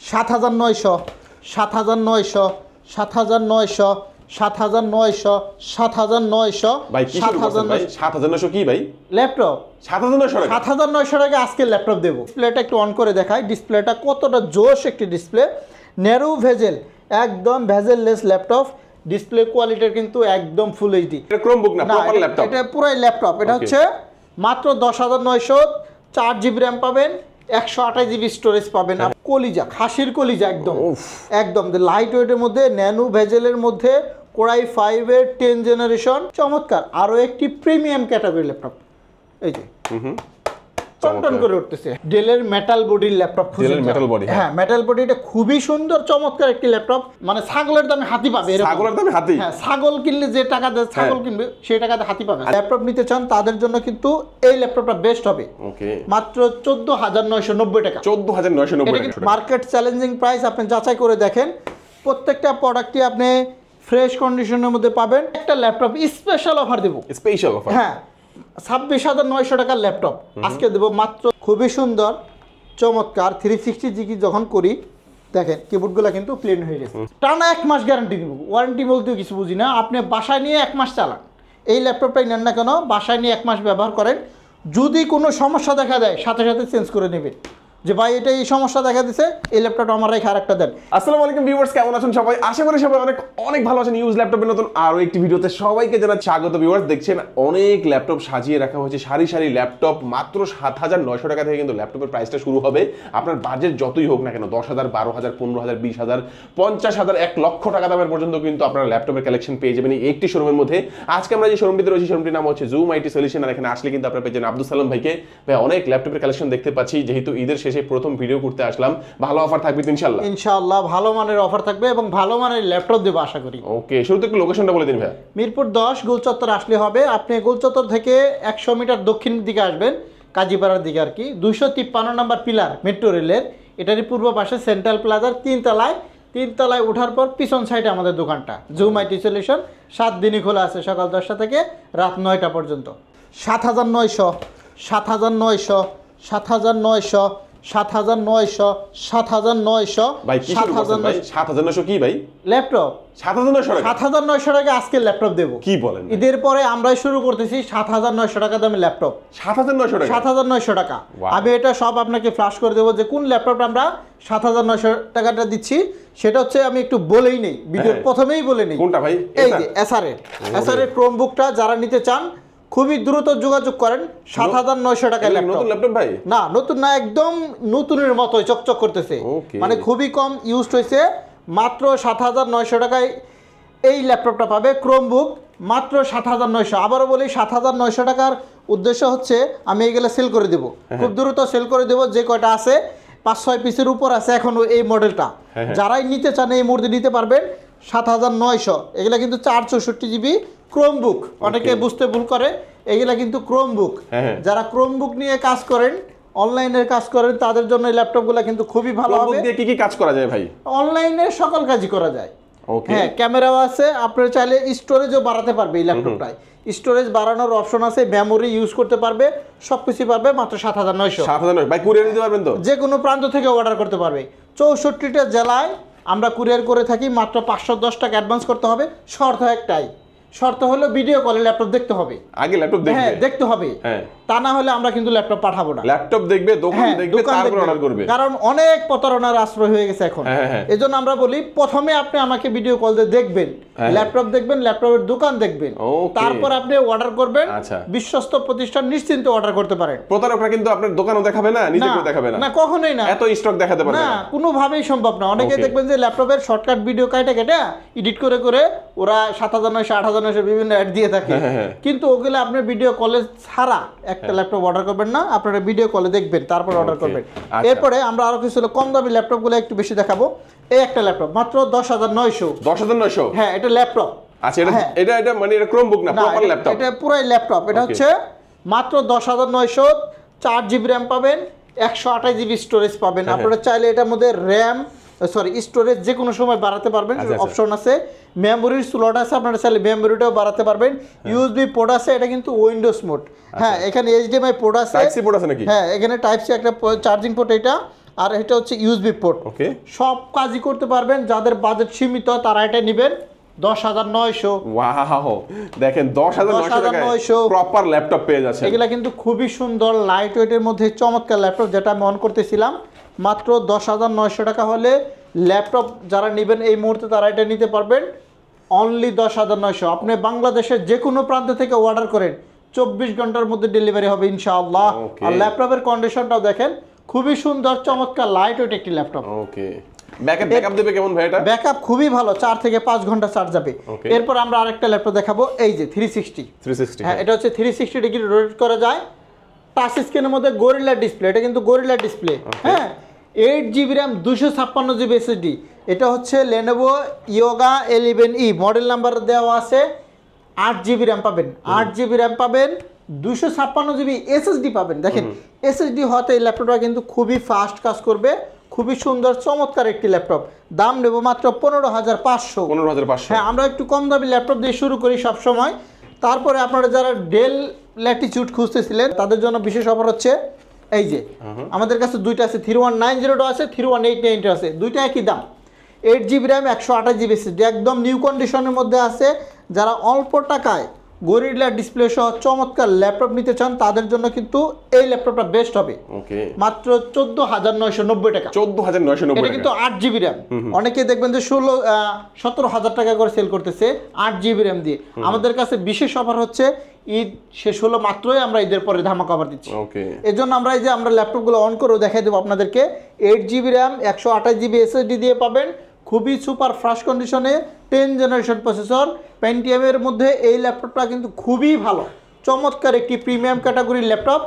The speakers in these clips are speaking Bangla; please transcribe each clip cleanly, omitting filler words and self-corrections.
7,900 7,900 7,900 7,900 7,900 ভাই কি শুরু করছেন ভাই 7,900 কি ভাই ল্যাপটপ 7,900 টাকা 7,900 টাকা আজকে ল্যাপটপ দেব। ডিসপ্লেটা একটু অন করে দেখাই, ডিসপ্লেটা কতটা জোশ একটি ডিসপ্লে, ন্যারো ভেজেল, একদম ভেজেললেস ল্যাপটপ। ডিসপ্লে কোয়ালিটির কিন্তু একদম ফুল এইচডি। এটা ক্রোমবুক না প্রপার ল্যাপটপ, এটা পুরাই ল্যাপটপ। এটা হচ্ছে মাত্র 10,900, 4GB RAM পাবেন, 128GB স্টোরেজ পাবেন। কলিজা, খাসির কলিজা, একদম একদম লাইট ওয়েটের মধ্যে, ন্যানো ভেজেলের মধ্যে, কোরাই 5 এর 10 জেনারেশন, চমৎকার। আরো একটি প্রিমিয়াম ক্যাটাগরি ল্যাপটপ, এই যে টনটন করে উঠতেছে। ডেলের মেটাল বডির ল্যাপটপ খুঁজে, ডেলের মেটাল বডি, হ্যাঁ মেটাল বডি, এটা খুবই সুন্দর চমৎকার একটি ল্যাপটপ। মানে ছাগলের দামে হাতি পাবে, ছাগলের দামে হাতি, হ্যাঁ ছাগল কিনলে যে টাকা দিয়ে ছাগল কিনবে সেই টাকাতে হাতি পাবে। ল্যাপটপ নিতে চান তাদের জন্য কিন্তু এই ল্যাপটপটা বেস্ট হবে। ওকে মাত্র 14,990 টাকা, 14,990 টাকা মার্কেট চ্যালেঞ্জিং প্রাইস। আপনি যাচাই করে দেখেন, প্রত্যেকটা প্রোডাক্টই আপনি ফ্রেশ কন্ডিশনের মধ্যে পাবেন। একটা ল্যাপটপ স্পেশাল অফার দেব, স্পেশাল অফার, হ্যাঁ 26,900 টাকার ল্যাপটপ আজকে দেবো মাত্র। খুবই সুন্দর চমৎকার 360GB যখন করি, দেখেন কিবোর্ডগুলো কিন্তু প্লেন হয়ে গেছে। টানা 1 মাস গ্যারান্টি দিব, ওয়ারেন্টি বলতেও কিছু বুঝি না। আপনি বাসায় নিয়ে 1 মাস চালান, এই ল্যাপটপটাই নেন না কেন, বাসায় নিয়ে 1 মাস ব্যবহার করেন। যদি কোনো সমস্যা দেখা দেয় সাথে সাথে চেঞ্জ করে নেবেন, যে ভাই এটা এই সমস্যা দেখা দিছে, এই ল্যাপটপটা আমার রেখে আরেকটা দেন। আসসালামু আলাইকুম ভিউয়ার্স, কেমন আছেন সবাই? আশা করি সবাই অনেক অনেক ভালো আছেন। ইউজ ল্যাপটপের নতুন আরো একটি ভিডিওতে সবাইকে জানাচ্ছি স্বাগত। ভিউয়ার্স দেখছেন অনেক ল্যাপটপ সাজিয়ে রাখা হয়েছে, সারি সারি ল্যাপটপ। মাত্র 7,900 টাকা থেকে কিন্তু ল্যাপটপের প্রাইসটা শুরু হবে। আপনার বাজেট যতই হোক না কেন, 10,000, 12,000, 15,000, 20,000, 50,000, 1 লক্ষ টাকা দামের পর্যন্ত কিন্তু আপনারা ল্যাপটপের কালেকশন পেয়ে যাবেন এই একটি শোরুমের মধ্যে। আজকে আমরা যে শোরুমটিতে রয়েছি, শোরুমটির নাম হচ্ছে জুম আইটি সলিউশন। আর এখানে আসলে কিন্তু আপনারা পেয়ে যাবেন আব্দুল সালাম ভাইকে। ভাই অনেক ল্যাপটপের কালেকশন দেখতে পাচ্ছি, যেহেতু ঈদের শেষে প্রথম ভিডিও করতে আসলাম, ভালো অফার থাকবে তো ইনশাআল্লাহ? ইনশাআল্লাহ ভালো মানের অফার থাকবে এবং ভালো মানের ল্যাপটপ দেবো আশা করি। ওকে, শুরুতে একটু লোকেশনটা বলে দিন ভাই। মিরপুর 10 গোলচত্বর আসলে হবে। আপনি গোলচত্বর থেকে 100 মিটার দক্ষিণ দিকে আসবেন, কাজীপাড়ার দিকে আর কি। 253 নম্বর পিলার মেট্রো রেলের, এটারই পূর্ব পাশে সেন্ট্রাল প্লাজার 3 তলায় ওঠার পর পিছন সাইডে আমাদের দোকানটা জুম আইটি সলিউশন। 7 দিনই খোলা আছে, সকাল 10টা থেকে রাত 9টা পর্যন্ত। 7,900 7,900 7,900 7,900 7,900 ভাই কি শুরু করছেন ভাই 7,900 কি ভাই ল্যাপটপ 7,900 টাকা 7,900 টাকা আজকে ল্যাপটপ দেব। কি বলেন? ঈদের পরে আমরাই শুরু করতেছি 7,900 টাকা দামের ল্যাপটপ। 7,900 টাকা 7,900 টাকা। আমি এটা সব আপনাকে ফ্ল্যাশ করে দেবো যে কোন ল্যাপটপটা আমরা 7,900 টাকাটা দিচ্ছি। সেটা হচ্ছে, আমি একটু বলেই নেই, ভিডিওর প্রথমেই বলে নেই। কোনটা ভাই? এই যে এসআর ক্রোমবুকটা যারা নিতে চান খুবই দ্রুত যোগাযোগ করেন। 7,900 টাকায় নতুন ল্যাপটপ ভাই? না নতুন না, একদম নতুনের মতোই চকচক করতেছে, মানে খুবই কম ইউজড হয়েছে। মাত্র 7,900 টাকায় এই ল্যাপটপটা পাবে ক্রোমবুক, মাত্র 7,900। আবারও বলি 7,900 টাকার উদ্দেশ্য হচ্ছে আমি এগুলো সেল করে দেবো, খুব দ্রুত সেল করে দেবো। যে কয়টা আছে 5-6 পিসের উপর আছে এখনো এই মডেলটা, যারাই নিতে চান এই মুহূর্তে নিতে পারবেন। 7,900 এগুলা কিন্তু 464GB ক্রোমবুক। অনেকে বুঝতে ভুল করে, এগুলা কিন্তু ক্রোমবুক। যারা ক্রোমবুক নিয়ে কাজ করেন, অনলাইনের কাজ করেন, তাদের জন্য এই ল্যাপটপগুলো কিন্তু খুবই ভালো হবে। ক্রোমবুক দিয়ে কি কি কাজ করা যায় ভাই? অনলাইনে সকল কাজই করা যায়। ওকে, হ্যাঁ ক্যামেরাও আছে, আপনারা চাইলে স্টোরেজও বাড়াতে পারবে এই ল্যাপটপটায়। স্টোরেজ বাড়ানোর অপশন আছে, মেমোরি ইউজ করতে পারবে, সবকিছু পারবে মাত্র 7,900। 7,900 ভাই কুরিয়ার দিতে পারবেন তো? যে কোনো প্রান্ত থেকে অর্ডার করতে পারবে। 64টা জেলায় আমরা কুরিয়ার করে থাকি। মাত্র 510 টাকা অ্যাডভান্স করতে হবে। শর্ত একটাই, শর্ত হলো ভিডিও কলে ল্যাপটপ দেখতে হবে, আগে ল্যাপটপ দেখবে। হ্যাঁ দেখতে হবে, তা না হলে আমরা কিন্তু ল্যাপটপ পাঠাবো না। ল্যাপটপ দেখবে, দোকান দেখবে, তারপর অর্ডার করবে। কারণ অনেক প্রতারণার আশ্রয় হয়ে গেছে এখন। এজন্য আমরা বলি প্রথমে আপনি আমাকে ভিডিও কল দিয়ে দেখবেন, ল্যাপটপ দেখবেন, ল্যাপটপের দোকান দেখবেন, তারপর আপনি অর্ডার করবেন। বিশ্বস্ত প্রতিষ্ঠান, নিশ্চিন্তে অর্ডার করতে পারেন। প্রতারকরা কিন্তু আপনার দোকানও দেখাবে না, নিজেও দেখাবে না, না কখনোই না, এত স্টক দেখাতে পারবে না, কোনোভাবেই সম্ভব না। অনেকে দেখবেন যে ল্যাপটপের শর্টকাট ভিডিও কেটে এডিট করে ওরা 7,900 8,900 বিভিন্ন অ্যাড দিয়ে থাকে, কিন্তু ওগুলো আপনি ভিডিও কলে ছাড়া একটা ল্যাপটপ অর্ডার করবেন না, আপনারা ভিডিও কলে দেখবেন তারপর অর্ডার করবেন। এরপরে আমরা আরো কিছু কম দামি ল্যাপটপগুলো একটু বেশি দেখাবো। এই একটা ল্যাপটপ মাত্র 10,900। 10,900? হ্যাঁ এটা ল্যাপটপ। আচ্ছা এটা মানে এটা ক্রোমবুক না, প্রপার ল্যাপটপ? এটা পুরাই ল্যাপটপ। এটা হচ্ছে মাত্র 10,900, 4GB RAM পাবেন, 128GB স্টোরেজ পাবেন। আপনারা চাইলে এটার মধ্যে স্টোরেজ যে কোনো সময় বাড়াতে পারবেন, অপশন আছে। মেমোরির স্লট আছে, আপনারা চাইলে মেমোরিটাও বাড়াতে পারবেন। ইউএসবি পোর্ট আছে, এটা কিন্তু উইন্ডোজ মোড। হ্যাঁ এখানে এইচডিএমআই পোর্ট আছে, টাইপ সি পোর্ট আছে নাকি? হ্যাঁ এখানে টাইপ সি একটা চার্জিং পোর্ট। এটা আর এটা হচ্ছে ইউএসবি পোর্ট। ওকে, সব কাজই করতে পারবেন, যাদের বাজেট সীমিত তারা এটা নেবেন 10,900। ওয়াও, দেখেন 10,900 টাকায় প্রপার ল্যাপটপ পেয়ে যাচ্ছেন। এগুলা কিন্তু খুবই সুন্দর লাইট ওয়েটের মধ্যে চমৎকার ল্যাপটপ, যেটা আমি অন করতেছিলাম। মাত্র 10,900 টাকা হলে ল্যাপটপ যারা নেবেন এই মুহূর্তে তারা এটা নিতে পারবেন অনলি 10,900। আপনি বাংলাদেশের যে কোনো প্রান্ত থেকে অর্ডার করেন 24 ঘন্টার মধ্যে ডেলিভারি হবে ইনশাআল্লাহ। আর ল্যাপটপের কন্ডিশনটাও দেখেন, খুবই সুন্দর চমৎকার লাইট ওয়েট একটি ল্যাপটপ। ওকে, ব্যাকআপ দেবে কেমন ভাই এটা? ব্যাকআপ খুবই ভালো, 4 থেকে 5 ঘন্টা চার্জ যাবে। এরপর আমরা আরেকটা ল্যাপটপ দেখাবো, এই যে 360। হ্যাঁ, এটা হচ্ছে 360 ডিগ্রি রোটেট করা যায়, টাচ স্ক্রিনের মধ্যে গরিলা ডিসপ্লে। এটা কিন্তু গরিলা ডিসপ্লে। হ্যাঁ, 8GB র্যাম, 256GB SSD। এটা হচ্ছে Lenovo Yoga 11E model number দেওয়া আছে। 8GB র্যাম পাবেন, 8GB র্যাম পাবেন, 256GB SSD পাবেন। দেখেন SSD হতে এই ল্যাপটপটা কিন্তু খুবই ফাস্ট কাজ করবে, খুবই সুন্দর চমৎকার একটি ল্যাপটপ। দাম নেব মাত্র 15,500। 15,500। হ্যাঁ, আমরা একটু কম দামি ল্যাপটপ দিয়ে শুরু করি সব সময়। তারপরে আপনারা যারা ডেল ল্যাটিটিউড খুঁজতেছিলেন তাদের জন্য বিশেষ অফার হচ্ছে এই যে আমাদের কাছে দুইটা আছে, 3190 আছে, 3189 আছে, দুইটা একই দাম। 8GB র্যাম, 128GB SSD, একদম নিউ কন্ডিশনের মধ্যে আছে। যারা অল্প টাকায় গরিলা ডিসপ্লে সহ চমৎকার ল্যাপটপ নিতে চান তাদের জন্য কিন্তু এই ল্যাপটপটা বেস্ট হবে। ওকে, মাত্র 14,990 টাকা। 14,990 এটা কিন্তু 8GB র্যাম। অনেকে দেখবেন যে 17,000 টাকা করে সেল করতেছে 8GB র্যাম দিয়ে। আমাদের কাছে বিশেষ অফার হচ্ছে, ঈদ শেষ হলো মাত্রই আমরা ঈদের পরে ধামাকা অফার দিচ্ছি। ওকে, এজন্য আমরা এই যে আমরা ল্যাপটপগুলো অন করেও দেখাই দেবো আপনাদেরকে। 8GB র্যাম, 128GB SSD দিয়ে পাবেন, খুবই সুপার ফ্রেশ কন্ডিশনে, 10 জেনারেশন প্রসেসর পেন্টিয়ামের মধ্যে। এই ল্যাপটপটা কিন্তু খুবই ভালো, চমৎকার একটি প্রিমিয়াম ক্যাটাগরির ল্যাপটপ।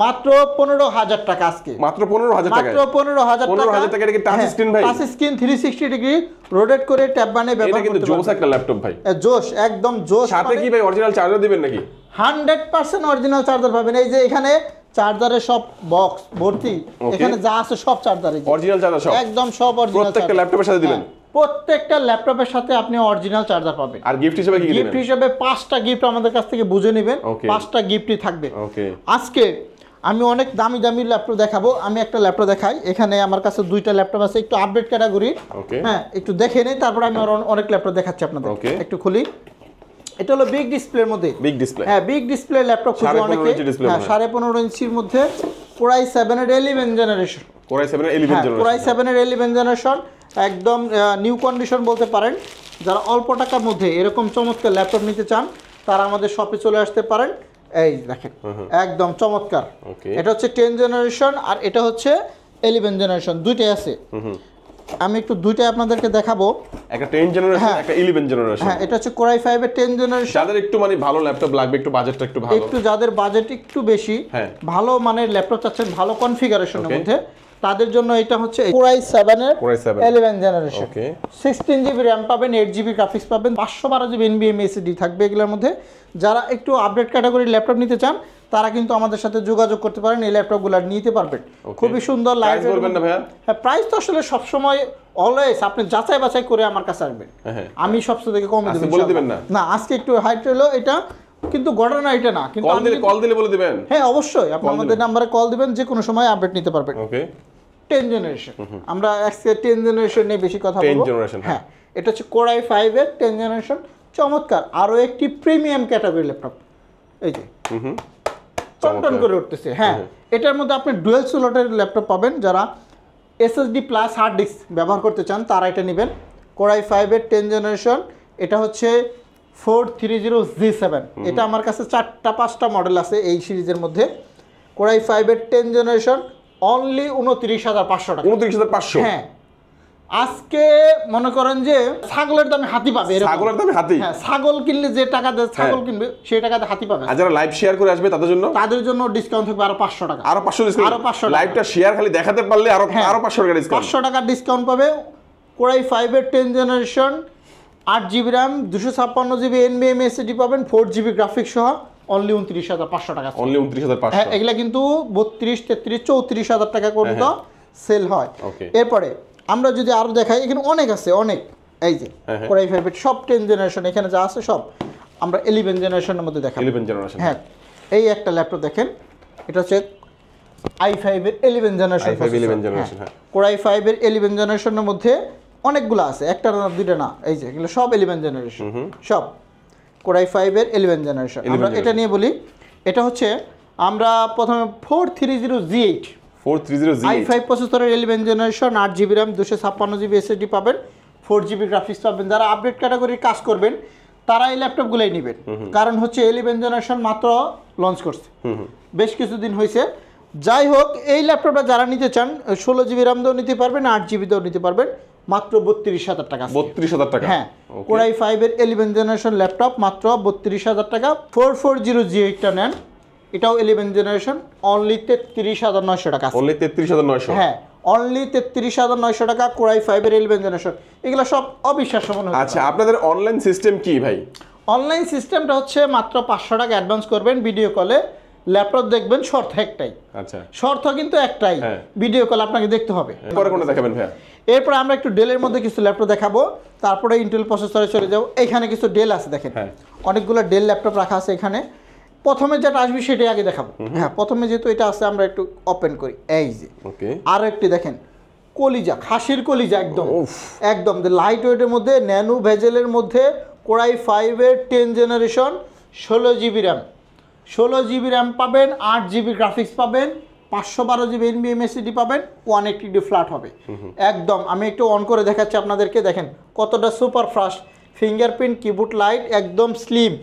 মাত্র 15,000 টাকা আজকে, মাত্র 15,000 টাকা। মাত্র 15,000 টাকা। এটা কি টাচ স্ক্রিন ভাই? টাচ স্ক্রিন 360 ডিগ্রি রোটেট করে ট্যাব বানিয়ে ব্যবহার করতে পারবেন। এটা কিন্তু জোস একটা ল্যাপটপ ভাই, জোশ, একদম জোশ। সাথে কি ভাই অরিজিনাল চার্জার দিবেন নাকি? 100% অরিজিনাল চার্জার পাবেন। এই যে এখানে চার্জারের সব বক্স ভর্তি, এখানে যা আছে সব চার্জার, অরিজিনাল চার্জার সব, একদম সব অরিজিনাল। প্রত্যেকটা ল্যাপটপের সাথে দিবেন? প্রত্যেকটা ল্যাপটপের সাথে আপনি অরিজিনাল চার্জার পাবেন। আর গিফট হিসেবে কি দিবেন? গিফট হিসেবে 5টা গিফট আমাদের কাছ থেকে বুঝে নেবেন, 5টা গিফটই থাকবে। ওকে, আজকে আমি অনেক দামি দামি ল্যাপটপ দেখাবো। আমি একটা ল্যাপটপ দেখাই, এখানে আমার কাছে দুইটা ল্যাপটপ আছে, একটু আপডেট ক্যাটাগরি। হ্যাঁ, একটু দেখে নেই, তারপর আমি অনেক ল্যাপটপ দেখাচ্ছি আপনাদের। একটু খুলি। এটা হলো বিগ ডিসপ্লের মধ্যে, বিগ ডিসপ্লে। হ্যাঁ, বিগ ডিসপ্লে ল্যাপটপ খুঁজে অনেকে। হ্যাঁ, 15.5 ইঞ্চির মধ্যে Core i7 এর 11 জেনারেশন। Core i7 এর 11 জেনারেশন। Core i7 এর 11 জেনারেশন, একদম নিউ কন্ডিশন বলতে পারেন। যারা অল্প টাকার মধ্যে এরকম চমৎকার ল্যাপটপ নিতে চান তারা আমাদের শপে চলে আসতে পারেন। এই দেখেন, একদম চমৎকার। এটা হচ্ছে 10 জেনারেশন আর এটা হচ্ছে 11 জেনারেশন, দুইটাই আছে। আমি একটু দুইটাই আপনাদেরকে দেখাবো, একটা 10 জেনারেশন, একটা 11 জেনারেশন। হ্যাঁ, এটা হচ্ছে Core i5 এর 10 জেনারেশন। যাদের একটু মানে ভালো ল্যাপটপ লাগবে, একটু বাজেটটা একটু ভালো, একটু যাদের বাজেট একটু বেশি, ভালো মানের ল্যাপটপ চাচ্ছেন ভালো কনফিগারেশনের মধ্যে, তাদের জন্য এটা হচ্ছে Core i7 এর 11 জেনারেশন। 16GB র্যাম পাবেন, 8GB গ্রাফিক্স পাবেন, 512GB NVMe SSD থাকবে এগুলোর মধ্যে। যারা একটু আপডেট ক্যাটাগরির ল্যাপটপ নিতে চান তারা কিন্তু আমাদের সাথে যোগাযোগ করতে পারেন, এই ল্যাপটপগুলো নিতে পারবেন। খুবই সুন্দর লাইট। বলবেন না ভাইয়া? হ্যাঁ, প্রাইস তো আসলে সব সময় অলওয়েজ আপনি যাচাই বাছাই করে আমার কাছে আসবেন, আমি সবচেয়ে থেকে কমে দেব। বলে দিবেন না? না, আজকে একটু হাইট হলো এটা, কিন্তু ঘটনা এটা না। কিন্তু কল দিলে বলে দিবেন? হ্যাঁ, অবশ্যই আপনি আমাদের নম্বরে কল দিবেন, যে কোনো সময় আপডেট নিতে পারবেন। ওকে, 10 জেনারেশন, আমরা আজকে 10 জেনারেশন নিয়ে বেশি কথা বলবো। 10 জেনারেশন, হ্যাঁ, এটা হচ্ছে Core i5 এর 10 জেনারেশন, চমৎকার আরো একটি প্রিমিয়াম ক্যাটাগরি ল্যাপটপ। এই যে টনটন করে উঠতেছে। হ্যাঁ, এটার মধ্যে আপনি ডুয়েল স্লটের ল্যাপটপ পাবেন। যারা SSD প্লাস হার্ড ডিস্ক ব্যবহার করতে চান তারা এটা নেবেন। Core i5 এর 10 জেনারেশন, এটা হচ্ছে 430G7। এটা আমার কাছে 4টা-5টা মডেল আছে এই সিরিজের মধ্যে। Core i5 এর 10 জেনারেশন অনলি 29,500 টাকা। 29,500? হ্যাঁ, আজকে মনে করেন যে ছাগলের দামে হাতি পাবে। ছাগলের দামে হাতি? হ্যাঁ, ছাগল কিনলে যে টাকা দিয়ে ছাগল কিনবে সেই টাকাতে হাতি পাবে। আর যারা লাইভ শেয়ার করে আসবে তাদের জন্য ডিসকাউন্ট থাকবে আরো 500 টাকা। আরো 500 ডিসকাউন্ট? আরো 500 টাকা। লাইভটা শেয়ার খালি দেখাতে পারলে আরো 500 টাকা ডিসকাউন্ট। 500 টাকা ডিসকাউন্ট পাবে। Core i5 এর 10 generation, 8GB RAM, 256GB NVMe SSD পাবেন, 4GB গ্রাফিক্স সহ অনলি 29,500 টাকা। অনলি 29,500? হ্যাঁ, এগুলা কিন্তু 32, 33, 34,000 টাকা পর্যন্ত সেল হয়। এরপরে আমরা যদি আরো দেখাই, এখানে অনেক আছে, অনেক। এই যে Core i5 এর সব 10 জেনারেশন, এখানে যা আছে সব আমরা 11 জেনারেশনের মধ্যে দেখাবো। 11 জেনারেশন। হ্যাঁ, এই একটা ল্যাপটপ দেখেন, এটা হচ্ছে i5 এর 11 জেনারেশন i5 11 জেনারেশন হ্যাঁ Core i5 এর 11 জেনারেশনের মধ্যে অনেকগুলো আছে, একটা না দুইটা না, এই যে এগুলো সব 11 জেনারেশন সব Core i5 এর 11 জেনারেশন। আমরা এটা নিয়ে বলি, এটা হচ্ছে আমরা প্রথমে 430G8 i5 প্রসেসরের 11 generation 8GB RAM 256GB SSD পাবেন, 4GB গ্রাফিক্স পাবেন। যারা আপডেট ক্যাটাগরির কাজ করবেন তারা এই ল্যাপটপগুলোই নেবেন, কারণ হচ্ছে 11 জেনারেশন মাত্র লঞ্চ করছে, বেশ কিছুদিন হয়েছে। যাই হোক, এই ল্যাপটপটা যারা নিতে চান 16GB RAM দিয়েও নিতে পারবেন, 8GB দিয়েও নিতে পারবেন, মাত্র 32,000 টাকা। 32,000 টাকা? হ্যাঁ, Core i5 এর 11 জেনারেশন ল্যাপটপ মাত্র 32,000 টাকা। 440G8টা নেন, এটাও 11 জেনারেশন, অনলি 33,900 টাকা। অনলি 33,900? হ্যাঁ, অনলি 33,900 টাকা Core i5 এর 11 জেনারেশন। এগুলো সব অবিশ্বাস্য মনে হচ্ছে। আচ্ছা, আপনাদের অনলাইন সিস্টেম কি ভাই? অনলাইন সিস্টেমটা হচ্ছে মাত্র 500 টাকা অ্যাডভান্স করবেন, ভিডিও কলে ল্যাপটপ দেখবেন, শর্ত একটাই। আচ্ছা, শর্ত কিন্তু একটাই, ভিডিও কল আপনাকে দেখতে হবে। পরে কোনটা দেখাবেন ভাইয়া? এরপর আমরা একটু ডেলের মধ্যে কিছু ল্যাপটপ দেখাবো, তারপরে ইন্টেল প্রসেসরে চলে যাবো। এখানে কিছু ডেল আছে, দেখেন অনেকগুলো ডেল ল্যাপটপ রাখা আছে এখানে। প্রথমে যেটা আসবে সেটাই আগে দেখাবো। হ্যাঁ, প্রথমে যেহেতু এটা আছে আমরা একটু ওপেন করি, এই যে আর একটি দেখেন, কলিজা, খাসির কলিজা, একদম একদম লাইট ওয়েটের মধ্যে, ন্যানো ভেজেলের মধ্যে Core i5 এর 10 generation 16GB RAM, 16GB RAM পাবেন, 8GB গ্রাফিক্স পাবেন, 512GB NVMe SSD পাবেন, 180D ফ্ল্যাট হবে একদম। আমি একটু অন করে দেখাচ্ছি আপনাদেরকে, দেখেন কতটা super fast, fingerprint, keyboard light, একদম স্লিম,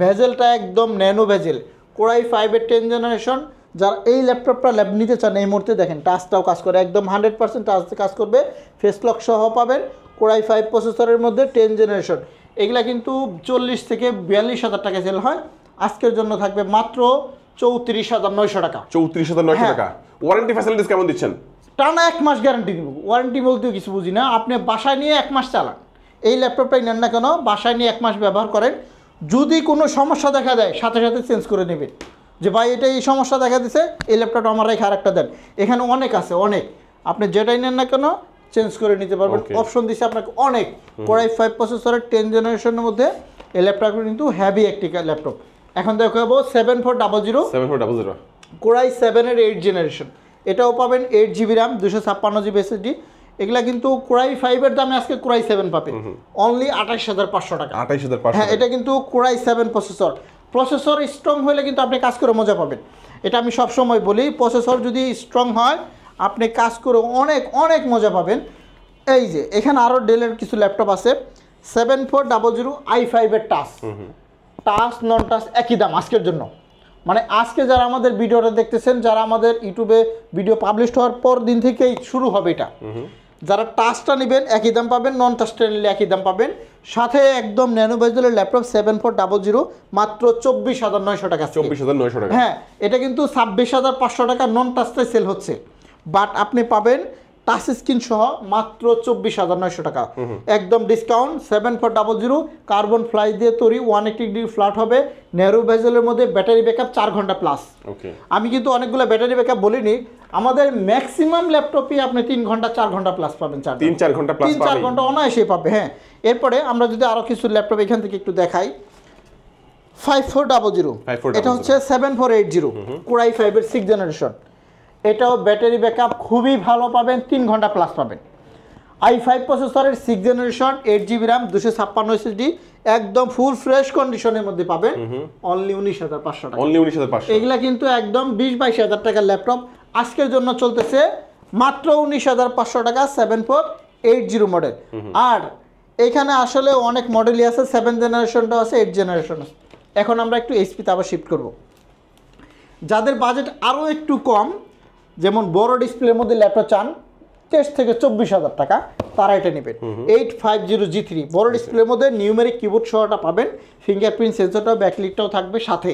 ভেজেলটা একদম ন্যানো ভেজেল। Core i5 এর 10 জেনারেশন। যারা এই ল্যাপটপটা নিতে চান এই মুহূর্তে, দেখেন টাচটাও কাজ করে, একদম 100% টাচতে কাজ করবে, ফেস লক সহ পাবেন। Core i5 প্রসেসরের মধ্যে 10 জেনারেশন, এগুলা কিন্তু 40 থেকে 42,000 টাকা সেল হয়। আজকের জন্য থাকবে মাত্র 34,900 টাকা। 34,900 টাকা। ওয়ারেন্টি ফ্যাসিলিটিস কেমন দিচ্ছেন? টানা 1 মাস গ্যারান্টি দিব। ওয়ারেন্টি বলতেও কিছু বুঝি না, আপনি বাসায় নিয়ে 1 মাস চালান, এই ল্যাপটপটাই নেন না কেন, বাসায় নিয়ে 1 মাস ব্যবহার করেন, যদি কোনো সমস্যা দেখা দেয় সাথে সাথে চেঞ্জ করে নেবেন, যে ভাই এটা এই সমস্যা দেখা দিছে, এই ল্যাপটপটা আমার রেখে আরেকটা দেন। এখানে অনেক আছে, অনেক, আপনি যেটাই নেন না কেন চেঞ্জ করে নিতে পারবেন, অপশন দিচ্ছে আপনাকে অনেক। Core i5 প্রসেসরের 10 জেনারেশনের মধ্যে এই ল্যাপটপটা কিন্তু হেভি একটি ল্যাপটপ। এখন দেখাবো 7400 Core i7 এর 8 জেনারেশন, এটাও পাবেন 8GB RAM 256GB SSD। এগুলা কিন্তু Core i5 এর দামে আজকে Core i7 পাবেন অনলি 28,500 টাকা। 28,500? হ্যাঁ, এটা কিন্তু Core i7 প্রসেসর স্ট্রং হলে কিন্তু আপনি কাজ করে মজা পাবেন। এটা আমি সব সময় বলি, প্রসেসর যদি স্ট্রং হয় আপনি কাজ করে অনেক অনেক মজা পাবেন। এই যে এখানে আরও ডেলের কিছু ল্যাপটপ আছে, 7400 i5 এর টাচ নন টাচ একই দাম আজকের জন্য। মানে আজকে যারা আমাদের ভিডিওটা দেখতেছেন, যারা আমাদের ইউটিউবে ভিডিও পাবলিশ হওয়ার পর দিন থেকেই শুরু হবে এটা, যারা টাচটা নেবেন একই দাম পাবেন, নন টাচটা নিলে একই দাম পাবেন, সাথে একদম ন্যানো ভেজেলের ল্যাপটপ 7400 মাত্র 24,900 টাকা। 24,900 টাকা? হ্যাঁ, এটা কিন্তু 26,500 টাকা নন টাচটাই সেল হচ্ছে, বাট আপনি পাবেন টাচ স্ক্রিন সহ মাত্র 24,900 টাকা, একদম ডিসকাউন্ট। 7400 কার্বন ফ্লাই দিয়ে তৈরি, 180° ফ্ল্যাট হবে, ন্যারো ভেজেলের মধ্যে, ব্যাটারি ব্যাকআপ 4 ঘন্টা প্লাস। আমি কিন্তু অনেকগুলো ব্যাটারি ব্যাকআপ বলিনি, আমাদের ম্যাক্সিমাম ল্যাপটপই আপনি 3 ঘন্টা 4 ঘন্টা প্লাস পাবেন। 3-4 ঘন্টা প্লাস, 3-4 ঘন্টা অনায়াসে পাবে। হ্যাঁ, এরপরে আমরা যদি আরও কিছু ল্যাপটপ এখান থেকে একটু দেখাই, 5400 এটা হচ্ছে 7480 Core i5 এর 6 জেনারেশন, এটাও ব্যাটারি ব্যাকআপ খুবই ভালো পাবেন, 3 ঘন্টা প্লাস পাবেন। i5 প্রসেসরের 6 জেনারেশন 8GB RAM 256 SSD, একদম ফুল ফ্রেশ কন্ডিশনের মধ্যে পাবেন অনলি 19,500 টাকা। অনলি 19,500? এগুলা কিন্তু একদম 20-22,000 টাকার ল্যাপটপ, আজকের জন্য চলতেছে মাত্র 19,500 টাকা, 7480 মডেল। আর এখানে আসলে অনেক মডেলই আছে, 7 জেনারেশনটাও আছে, 8 জেনারেশন আছে। এখন আমরা একটু এইচপিতে আবার শিফট করব। যাদের বাজেট আরও একটু কম, যেমন বড় ডিসপ্লের মধ্যে ল্যাপটপ চান 23 থেকে 24,000 টাকা, তারা এটা নেবেন। 850G3 বড় ডিসপ্লের মধ্যে নিউমেরিক কিবোর্ড সহটা পাবেন, ফিঙ্গারপ্রিন্ট সেন্সরটাও ব্যাকলিটটাও থাকবে সাথে,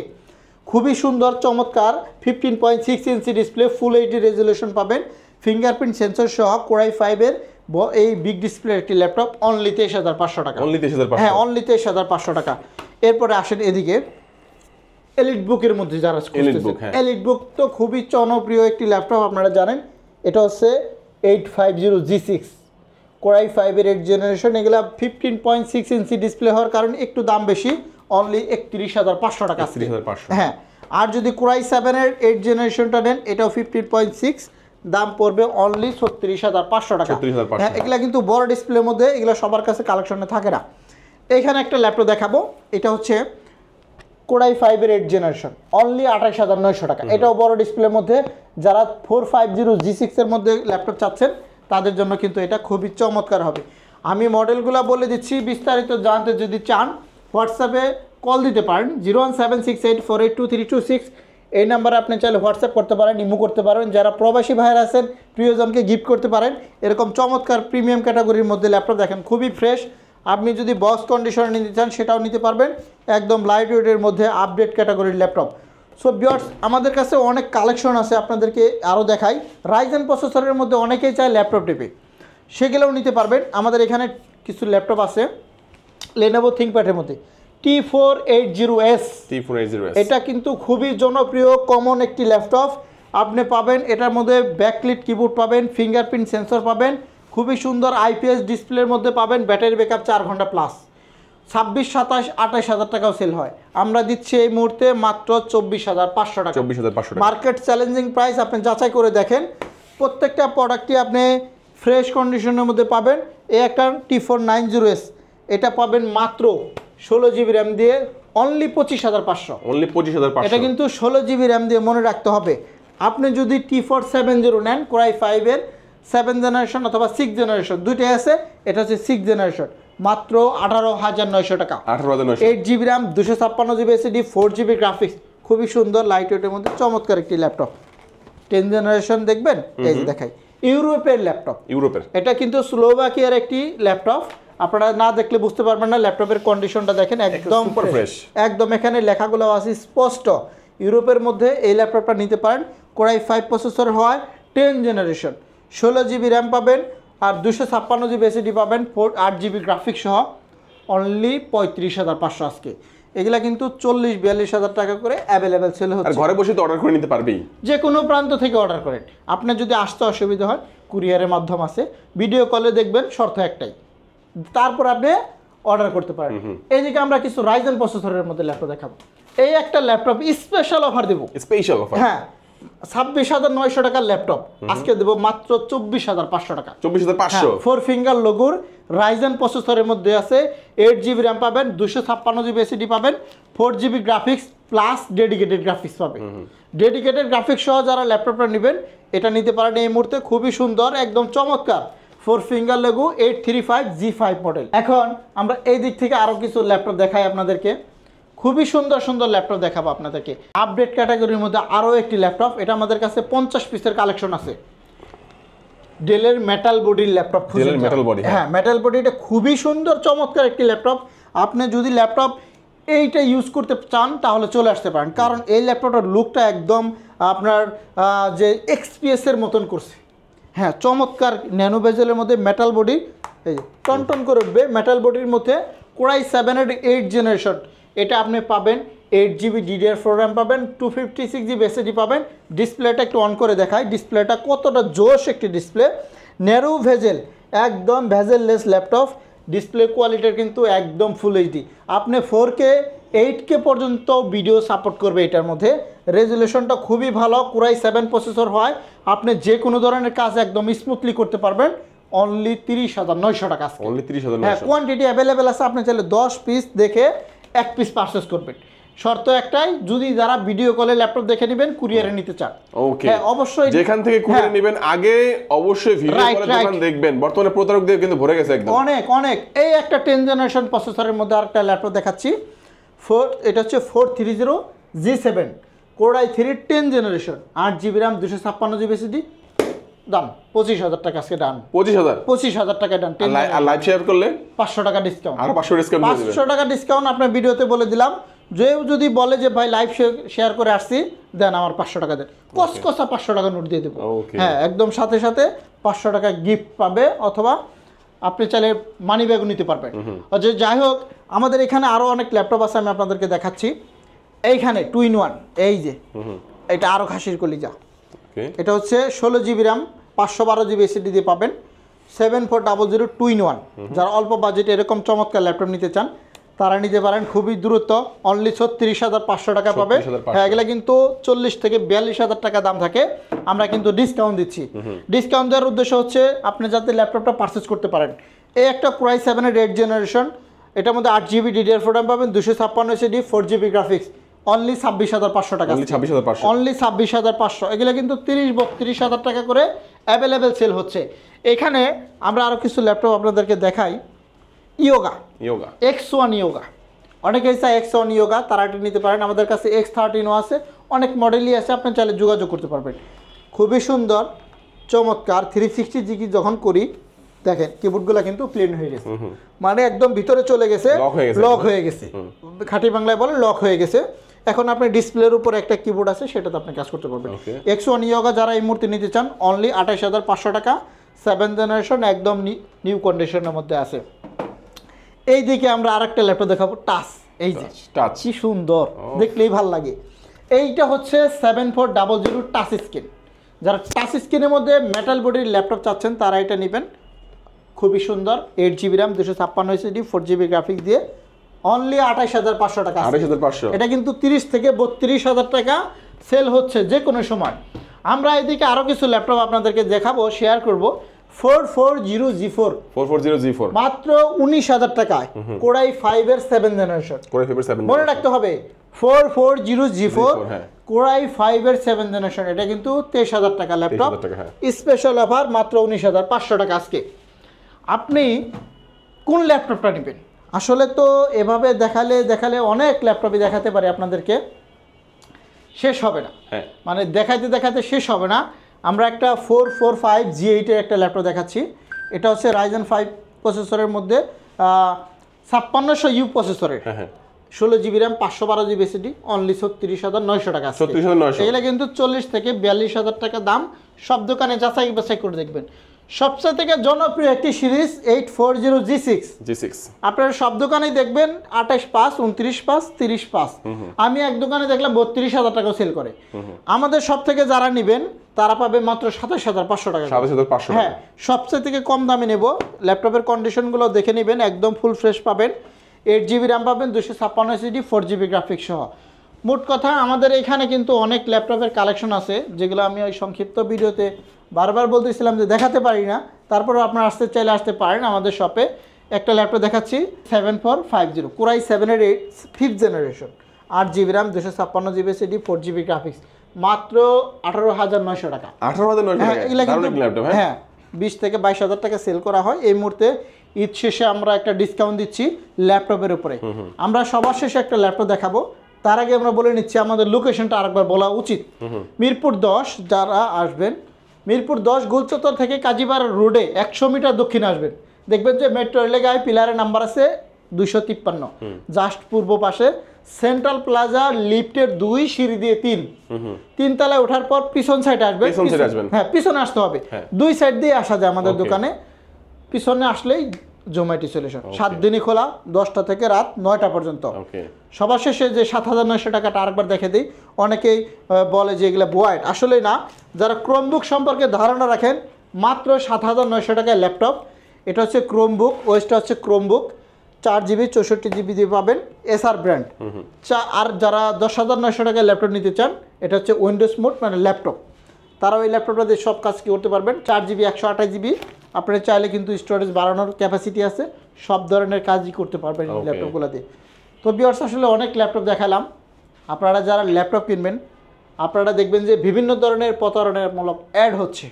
খুবই সুন্দর চমৎকার 15.6 inch display, full HD resolution পাবেন, ফিঙ্গারপ্রিন্ট সেন্সর সহ Core i5 এর এই বিগ ডিসপ্লের একটি ল্যাপটপ অনলি 23,500 টাকা। অনলি 23,500? হ্যাঁ, অনলি 23,500 টাকা। এরপরে আসেন এদিকে এলিট বুকের মধ্যে যারা এলিট বুক তো খুবই জনপ্রিয় একটি ল্যাপটপ, আপনারা জানেন। এটা হচ্ছে 850G6 Core i5 এর 8 জেনারেশন, এগুলা 15.6 ইঞ্চি ডিসপ্লে হওয়ার কারণে একটু দাম বেশি, অনলি 31,500 টাকা। 31,500? হ্যাঁ, আর যদি কোরাই 7-এর 8 জেনারেশনটা নেন এটাও 15.6, দাম পড়বে অনলি 36,500 টাকা। হ্যাঁ, এগুলা কিন্তু বড় ডিসপ্লের মধ্যে, এগুলো সবার কাছে কালেকশনে থাকে না। এইখানে একটা ল্যাপটপ দেখাবো, এটা হচ্ছে কোরাই 5-এর 8 জেনারেশন, অনলি 28,900 টাকা। এটাও বড় ডিসপ্লের মধ্যে, যারা 450 G6 এর মধ্যে ল্যাপটপ চাচ্ছেন তাদের জন্য কিন্তু এটা খুবই চমৎকার হবে। আমি মডেলগুলো বলে দিচ্ছি, বিস্তারিত জানতে যদি চান হোয়াটসঅ্যাপে কল দিতে পারেন 01768482326। এই নাম্বারে আপনি চাইলে হোয়াটসঅ্যাপ করতে পারেন, ইমো করতে পারেন। যারা প্রবাসী ভাইয়েরা আছেন প্রিয়জনকে গিফট করতে পারেন। এরকম চমৎকার প্রিমিয়াম ক্যাটাগরির মধ্যে ল্যাপটপ দেখেন, খুবই ফ্রেশ। আপনি যদি বক্স কন্ডিশনে নিতে চান সেটাও নিতে পারবেন, একদম লাইট ওয়েটের মধ্যে আপডেট ক্যাটাগরির ল্যাপটপ। সো ভিউয়ার্স, আমাদের কাছে অনেক কালেকশন আছে, আপনাদেরকে আরও দেখাই। রাইজেন প্রসেসরের মধ্যে অনেকেই চায় ল্যাপটপ টিপে, সেগুলোও নিতে পারবেন। আমাদের এখানে কিছু ল্যাপটপ আছে লেনোভো থিংকপ্যাডের মধ্যে T480S। এটা কিন্তু খুবই জনপ্রিয় কমন একটি ল্যাপটপ। আপনি পাবেন এটার মধ্যে ব্যাকলিট কিবোর্ড পাবেন, ফিঙ্গারপ্রিন্ট সেন্সর পাবেন, খুবই সুন্দর IPS ডিসপ্লের মধ্যে পাবেন, ব্যাটারি ব্যাকআপ 4 ঘন্টা প্লাস। 26, 27, 28,000 টাকাও সেল হয়। আমরা দিচ্ছি এই মুহূর্তে মাত্র 24,500 টাকা। মার্কেট চ্যালেঞ্জিং প্রাইস, আপনি যাচাই করে দেখেন। প্রত্যেকটা প্রোডাক্টই আপনি ফ্রেশ কন্ডিশনের মধ্যে পাবেন। এই একটা T490S, এটা পাবেন মাত্র 16 GB র্যাম দিয়ে অনলি 25,500। এটা কিন্তু 16 GB র্যাম দিয়ে, মনে রাখতে হবে। আপনি যদি T470 নেন কোরাই 5-এর 7 জেনারেশন অথবা 6 জেনারেশন, দুইটাই আছে, এটা হচ্ছে 6 জেনারেশন, মাত্র 18,900 টাকা। 8 GB RAM, 256 GB SSD, 4 GB graphics, খুবই সুন্দর লাইট ওয়েটের মধ্যে চমৎকার একটি ল্যাপটপ। 10 জেনারেশন দেখবেন, এই যে দেখাই, ইউরোপের ল্যাপটপ। এটা কিন্তু স্লোভাকিয়ার একটি ল্যাপটপ, আপনারা না দেখলে বুঝতে পারবেন না। ল্যাপটপের কন্ডিশনটা দেখেন, একদম ফ্রেশ, একদম এখানে লেখাগুলো আছে স্পষ্ট। ইউরোপের মধ্যে এই ল্যাপটপটা নিতে পারেন। কোরাই 5 প্রসেসর হয়, 10 জেনারেশন, 16 GB র্যাম পাবেন, আর 256 GB SSD পাবেন, 8 GB গ্রাফিক্স সহ, অনলি 35,500 আজকে। এগুলা কিন্তু 40-42,000 টাকা করে অ্যাভেলেবেল সেল হচ্ছে। আর ঘরে বসে তো অর্ডার করে নিতে পারবেই, যে কোনো প্রান্ত থেকে অর্ডার করেন। আপনার যদি আসতে অসুবিধা হয় কুরিয়ারের মাধ্যম আছে, ভিডিও কলে দেখবেন, শর্ত একটাই, তারপর আপনি অর্ডার করতে পারেন। এইদিকে আমরা কিছু রাইজেন প্রসেসরের মধ্যে ল্যাপটপ দেখাবো। এই একটা ল্যাপটপ স্পেশাল অফার দেবো, স্পেশাল অফার। হ্যাঁ, 26,900 টাকার ল্যাপটপ আজকে দেবো মাত্র 24,500 টাকা। 24,500। 4 ফিঙ্গার লোগোর রাইজেন প্রসেসরের মধ্যে আছে, 8 GB র্যাম পাবেন, 256 GB SSD পাবেন, 4 GB graphics plus dedicated graphics পাবেন। ডেডিকেটেড গ্রাফিক্স সহ যারা ল্যাপটপটা নেবেন এটা নিতে পারেন এই মুহূর্তে, খুবই সুন্দর, একদম চমৎকার। 4 ফিঙ্গার লোগো, 835 G5 মডেল। এখন আমরা এই দিক থেকে আরও কিছু ল্যাপটপ দেখাই আপনাদেরকে, খুবই সুন্দর সুন্দর ল্যাপটপ দেখাবো আপনাদেরকে। আপডেট ক্যাটাগরির মধ্যে আরও একটি ল্যাপটপ, এটা আমাদের কাছে 50 পিসের কালেকশন আছে। ডেলের মেটাল বডির ল্যাপটপ, হ্যাঁ মেটাল বডি, এটা খুবই সুন্দর চমৎকার একটি ল্যাপটপ। আপনি যদি ল্যাপটপ এইটা ইউজ করতে চান তাহলে চলে আসতে পারেন, কারণ এই ল্যাপটপটার লুকটা একদম আপনার যে XPS-এর মতন করছে। হ্যাঁ, চমৎকার ন্যানো বেজেলের মধ্যে মেটাল বডি, এই যে টনটন করে উঠবে। মেটাল বডির মধ্যে কোরাই 7-এর 8 জেনারেশন, এটা আপনি পাবেন 8 GB DDR4 র্যাম পাবেন, 256 GB SSD পাবেন। ডিসপ্লেটা একটু অন করে দেখায়, ডিসপ্লেটা কতটা জোশ একটি ডিসপ্লে, ন্যারো ভেজেল, একদম ভেজেললেস ল্যাপটপ। ডিসপ্লে কোয়ালিটির কিন্তু একদম ফুল HD, আপনি 4K 8K পর্যন্ত ভিডিও সাপোর্ট করবে এটার মধ্যে। রেজুলেশনটা খুবই ভালো, কোরাই 7 প্রসেসর হয়, আপনি যে কোনো ধরনের কাজ একদম স্মুথলি করতে পারবেন। অনলি 30,900 টাকা। হ্যাঁ, কোয়ান্টিটি অ্যাভেলেবেল আছে, আপনি চাইলে 10 পিস দেখে 1 পিস পারচেস করবেন। শর্ত একটাই, যদি যারা ভিডিও কলে ল্যাপটপ দেখে নেবেন, কুরিয়ারে নিতে চান, ওকে, হ্যাঁ অবশ্যই যেখান থেকে কুরিয়ারে নেবেন আগে অবশ্যই ভিডিও কলে দোকান দেখবেন। বর্তমানে প্রতারকদের কিন্তু ভরে গেছে একদম, অনেক। এই একটা 10 জেনারেশন প্রসেসরের মধ্যে আরেকটা ল্যাপটপ দেখাচ্ছি, এটা হচ্ছে 430 G7 core i 3 10 generation, 8 GB RAM, 256 GB SSD, দাম 25,000 টাকা আজকে ডান। 25,000 টাকা ডান। আর লাইভ শেয়ার করলে 500 টাকা ডিসকাউন্ট, আর 500 ডিসকাউন্ট, 500 টাকা ডিসকাউন্ট আপনার ভিডিওতে বলে দিলাম। যদি বলে যে ভাই লাইভ শেয়ার করে আসছি, দেন আমার 500 টাকা দেন, কসকসা 500 টাকা নোট দিয়ে দেবো। হ্যাঁ, একদম সাথে সাথে 500 টাকা গিফট পাবে, অথবা আপনি চাইলে মানি ব্যাগও নিতে পারবেন। যাই হোক, আমাদের এখানে আরও অনেক ল্যাপটপ আছে, আমি আপনাদেরকে দেখাচ্ছি। এইখানে 2-in-1, এই যে এটা আরও খাসির কলিজা, এটা হচ্ছে 16 GB র্যাম, 512 GB SSD দিয়ে পাবেন, 7400 2-in-1। যারা অল্প বাজেটে এরকম চমৎকার ল্যাপটপ নিতে চান, তারা নিতে পারেন খুবই দ্রুত। অনলি 36,500 টাকা পাবে। 36,500 হ্যাঁ, এগুলো কিন্তু 40 থেকে 42,000 টাকা দাম থাকে, আমরা কিন্তু ডিসকাউন্ট দিচ্ছি। ডিসকাউন্ট দেওয়ার উদ্দেশ্য হচ্ছে আপনি যাতে ল্যাপটপটা পারচেজ করতে পারেন। এই একটা Core i7 এর 8th জেনারেশন, এটার মধ্যে 8GB DDR4 RAM পাবেন, 256 SSD, 4GB গ্রাফিক্স, অনলি 26,500 টাকা। Only 26,500, only 26,500। এগুলো কিন্তু 30-32,000 টাকা করে অ্যাভেলেবেল সেল হচ্ছে। এখানে আমরা আরও কিছু ল্যাপটপ আপনাদেরকে দেখাই। ইয়োগা X1 ইয়োগা, অনেকে চাই X1 ইয়োগা, তারা এটা নিতে পারেন। আমাদের কাছে X13 আছে, অনেক মডেলই আছে, আপনি চাইলে যোগাযোগ করতে পারবেন। খুবই সুন্দর চমৎকার 360 ডিগ্রি যখন করি, দেখেন কিবোর্ডগুলো কিন্তু প্লেন হয়ে গেছে, মানে একদম ভিতরে চলে গেছে, লক হয়ে গেছে, খাঁটি বাংলায় বলে লক হয়ে গেছে। এখন আপনি ডিসপ্লের উপর একটা কিবোর্ড আছে, সেটাতে আপনি কাজ করতে পারবেন। X1 ইয়োগা যারা এই মুহূর্তে নিতে চান, অনলি 28,500 টাকা, 7th জেনারেশন, একদম নিউ কন্ডিশনের মধ্যে আছে। এই দিকে আমরা আরেকটা ল্যাপটপ দেখাবো, টাচ। এই যে টাচ, কি সুন্দর, দেখলেই ভালো লাগে। এইটা হচ্ছে 7400 টাচ স্ক্রিন। যারা টাচ স্ক্রিনের মধ্যে মেটাল বডির ল্যাপটপ চাচ্ছেন তারা এটা নেবেন। খুবই সুন্দর, 8GB RAM, 256 SSD, 4GB graphics দিয়ে অনলি 28,500 টাকা। 28,500, এটা কিন্তু 30 থেকে 32,000 টাকা সেল হচ্ছে যে কোনো সময়। আমরা এদিকে আরও কিছু ল্যাপটপ আপনাদেরকে দেখাবো, শেয়ার করব। 440G4 মাত্র 19,000 টাকায়, Core i5 এর 7th জেনারেশন। মনে রাখতে হবে 440G4 Core i5 এর 7th জেনারেশন। এটা কিন্তু 23,000 টাকা ল্যাপটপ, স্পেশাল অফার মাত্র 19,500 টাকা। আজকে আপনি কোন ল্যাপটপটা নেবেন? আসলে তো এভাবে দেখালে অনেক ল্যাপটপই দেখাতে পারি আপনাদেরকে, শেষ হবে না। মানে দেখাতে শেষ হবে না। আমরা একটা 445G8 এর একটা ল্যাপটপ দেখাচ্ছি। এটা হচ্ছে Ryzen 5 প্রসেসরের মধ্যে 5600U প্রসেসরের, 16GB RAM, 512GB SSD, only 36,900 টাকা। এগুলো কিন্তু 40 থেকে 42,000 টাকা দাম। সব দোকানে যাচাই বাছাই করে দেখবেন। সবচেয়ে থেকে জনপ্রিয় একটি সিরিজ 840G6। আপনারা সব দোকানেই দেখবেন 28,500, 29,500, 30,500। আমি এক দোকানে দেখলাম 32,000 টাকা সেল করে। আমাদের সব থেকে যারা নেবেন তারা পাবে মাত্র 27,500 টাকা। হ্যাঁ, সবচেয়ে থেকে কম দামে নেব। ল্যাপটপের কন্ডিশনগুলো দেখে নেবেন, একদম ফুল ফ্রেশ পাবেন। 8GB RAM পাবেন, 256 SSD, 4GB গ্রাফিক্স সহ। মোট কথা আমাদের এখানে কিন্তু অনেক ল্যাপটপের কালেকশন আছে, যেগুলো আমি ওই সংক্ষিপ্ত ভিডিওতে বারবার বলতেছিলাম যে দেখাতে পারি না। তারপরেও আপনারা আসতে চাইলে আসতে পারেন আমাদের শপে। একটা ল্যাপটপ দেখাচ্ছি 7450 Core i7 এর 5th generation, 8GB RAM, 256GB SSD, 4GB graphics, মাত্র 18,900 টাকা। 18,900 টাকা। হ্যাঁ, 20 থেকে 22,000 টাকা সেল করা হয়। এই মুহূর্তে ঈদ শেষে আমরা একটা ডিসকাউন্ট দিচ্ছি ল্যাপটপের উপরে। আমরা সবার শেষে একটা ল্যাপটপ দেখাবো, তার আগে আমরা বলে নিচ্ছি আমাদের লোকেশনটা আরেকবার বলা উচিত। মিরপুর 10 যারা আসবেন, মিরপুর 10 গোলচত্বর থেকে কাজীপাড়া রোডে 100 মিটার দক্ষিণে আসবেন, দেখবেন যে মেট্রো রেলে গায়ে পিলারের নাম্বার আছে 253, জাস্ট পূর্ব পাশে সেন্ট্রাল প্লাজা, লিফটের 2, সিঁড়ি দিয়ে 3 তলায় ওঠার পর পিছন সাইডে আসবেন। হ্যাঁ, পিছনে আসতে হবে, 2 সাইড দিয়ে আসা যায় আমাদের দোকানে। পিছনে আসলেই জোম্যাটো সলিউশন। 7 দিনই খোলা, 10টা থেকে রাত 9টা পর্যন্ত। সবার শেষে যে 7,900 টাকাটা আরেকবার দেখে দিই। অনেকেই বলে যে এগুলো বুয়াইট, আসলে না। যারা ক্রোমবুক সম্পর্কে ধারণা রাখেন, মাত্র 7,900 টাকায় ল্যাপটপ। এটা হচ্ছে ক্রোমবুক, ওয়েসটা হচ্ছে ক্রোমবুক, 4GB 64GB দিয়ে পাবেন, SR ব্র্যান্ড। আর যারা 10,900 টাকায় ল্যাপটপ নিতে চান, এটা হচ্ছে উইন্ডোজ মোড, মানে ল্যাপটপ, তারা ওই ল্যাপটপটা দিয়ে সব কাজ করতে পারবেন। 4GB 128GB, আপনারা চাইলে কিন্তু স্টোরেজ বাড়ানোর ক্যাপাসিটি আছে, সব ধরনের কাজই করতে পারবেন এই ল্যাপটপগুলো দিয়ে। তো ভিউয়ার্স, আসলে অনেক ল্যাপটপ দেখালাম। আপনারা যারা ল্যাপটপ কিনবেন, আপনারা দেখবেন যে বিভিন্ন ধরনের প্রতারণামূলক অ্যাড হচ্ছে।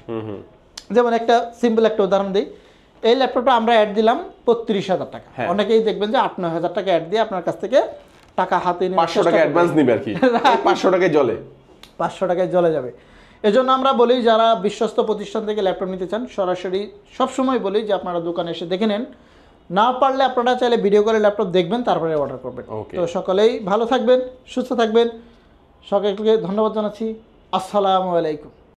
যেমন একটা সিম্পল একটা উদাহরণ দিই, এই ল্যাপটপটা আমরা অ্যাড দিলাম 32,000 টাকা। অনেকেই দেখবেন যে 8-9 হাজার টাকা অ্যাড দিয়ে আপনার কাছ থেকে টাকা হাতে নিয়ে 500 টাকা অ্যাডভান্স নিবে আর কি, 500 টাকায় জ্বলে, 500 টাকায় জ্বলে যাবে। এজন্য আমরা বলি যারা বিশ্বস্ত প্রতিষ্ঠান থেকে ল্যাপটপ নিতে চান, সরাসরি সবসময় বলি যে আপনারা দোকানে এসে দেখে নেন। না পারলে আপনারা চাইলে ভিডিও করে ল্যাপটপ দেখবেন, তারপরে অর্ডার করবেন। তো সকলেই ভালো থাকবেন, সুস্থ থাকবেন। সকলকে ধন্যবাদ জানাচ্ছি। আসসালামু আলাইকুম।